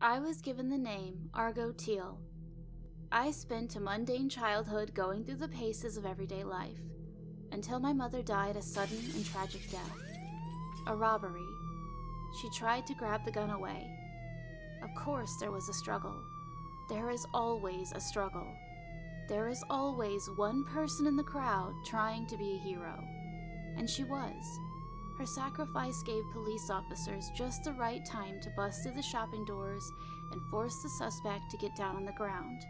I was given the name Argo Teal. I spent a mundane childhood going through the paces of everyday life, until my mother died a sudden and tragic death. A robbery. She tried to grab the gun away. Of course there was a struggle. There is always a struggle. There is always one person in the crowd trying to be a hero. And she was. Her sacrifice gave police officers just the right time to bust through the shopping doors and force the suspect to get down on the ground,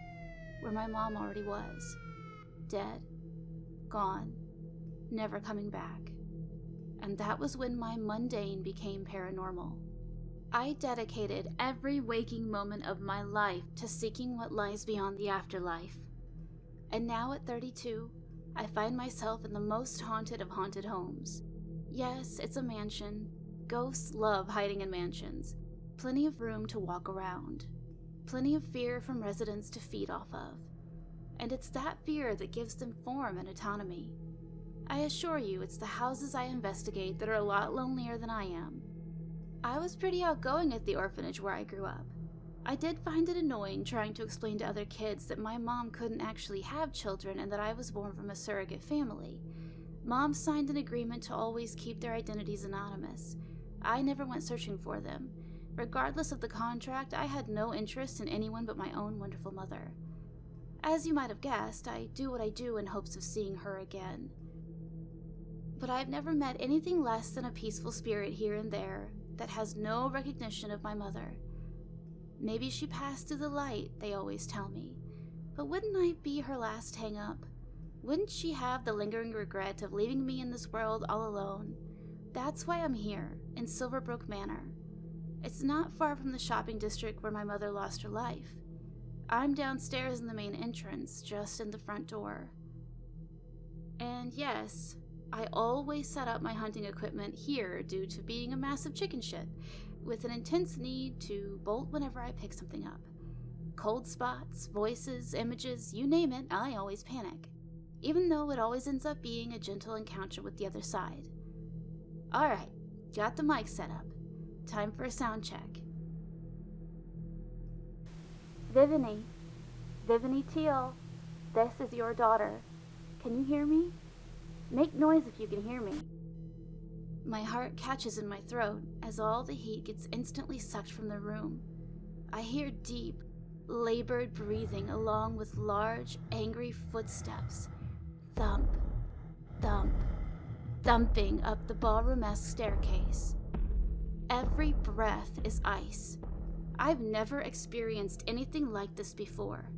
where my mom already was. Dead. Gone. Never coming back. And that was when my mundane became paranormal. I dedicated every waking moment of my life to seeking what lies beyond the afterlife. And now at 32, I find myself in the most haunted of haunted homes. Yes, it's a mansion. Ghosts love hiding in mansions. Plenty of room to walk around. Plenty of fear from residents to feed off of. And it's that fear that gives them form and autonomy. I assure you, it's the houses I investigate that are a lot lonelier than I am. I was pretty outgoing at the orphanage where I grew up. I did find it annoying trying to explain to other kids that my mom couldn't actually have children and that I was born from a surrogate family. Mom signed an agreement to always keep their identities anonymous. I never went searching for them. Regardless of the contract, I had no interest in anyone but my own wonderful mother. As you might have guessed, I do what I do in hopes of seeing her again. But I've never met anything less than a peaceful spirit here and there that has no recognition of my mother. Maybe she passed through the light, they always tell me. But wouldn't I be her last hang-up? Wouldn't she have the lingering regret of leaving me in this world all alone? That's why I'm here, in Silverbrooke Manor. It's not far from the shopping district where my mother lost her life. I'm downstairs in the main entrance, just in the front door. And yes, I always set up my hunting equipment here due to being a massive chicken shit, with an intense need to bolt whenever I pick something up. Cold spots, voices, images, you name it, I always panic. Even though it always ends up being a gentle encounter with the other side. Alright, got the mic set up. Time for a sound check. Vivini Teal, this is your daughter. Can you hear me? Make noise if you can hear me. My heart catches in my throat as all the heat gets instantly sucked from the room. I hear deep, labored breathing along with large, angry footsteps. Thump, thump, thumping up the ballroom-esque staircase. Every breath is ice. I've never experienced anything like this before.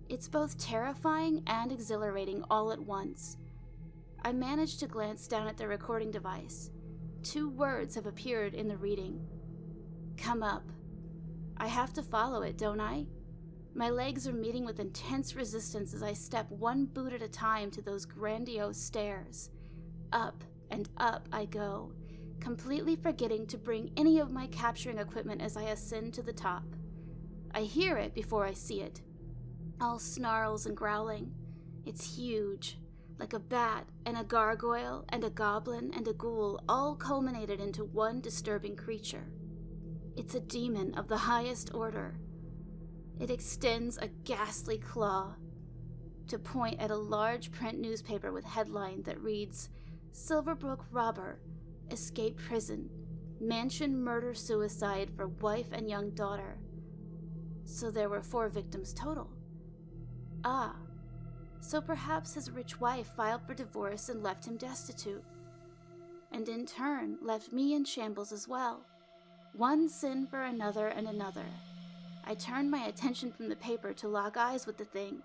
It's both terrifying and exhilarating all at once. I managed to glance down at the recording device. 2 words have appeared in the reading. Come up. I have to follow it, don't I? My legs are meeting with intense resistance as I step 1 boot at a time to those grandiose stairs. Up and up I go, completely forgetting to bring any of my capturing equipment as I ascend to the top. I hear it before I see it. All snarls and growling. It's huge, like a bat and a gargoyle and a goblin and a ghoul all culminated into one disturbing creature. It's a demon of the highest order. It extends a ghastly claw to point at a large print newspaper with headline that reads, Silverbrooke robber, escape prison, mansion murder-suicide for wife and young daughter. So there were 4 victims total. Ah, so perhaps his rich wife filed for divorce and left him destitute, and in turn left me in shambles as well. One sin for another and another. I turned my attention from the paper to lock eyes with the thing.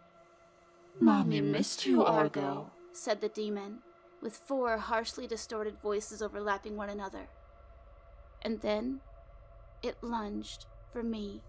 Mommy missed you, Argo, said the demon, with 4 harshly distorted voices overlapping one another. And then it lunged for me.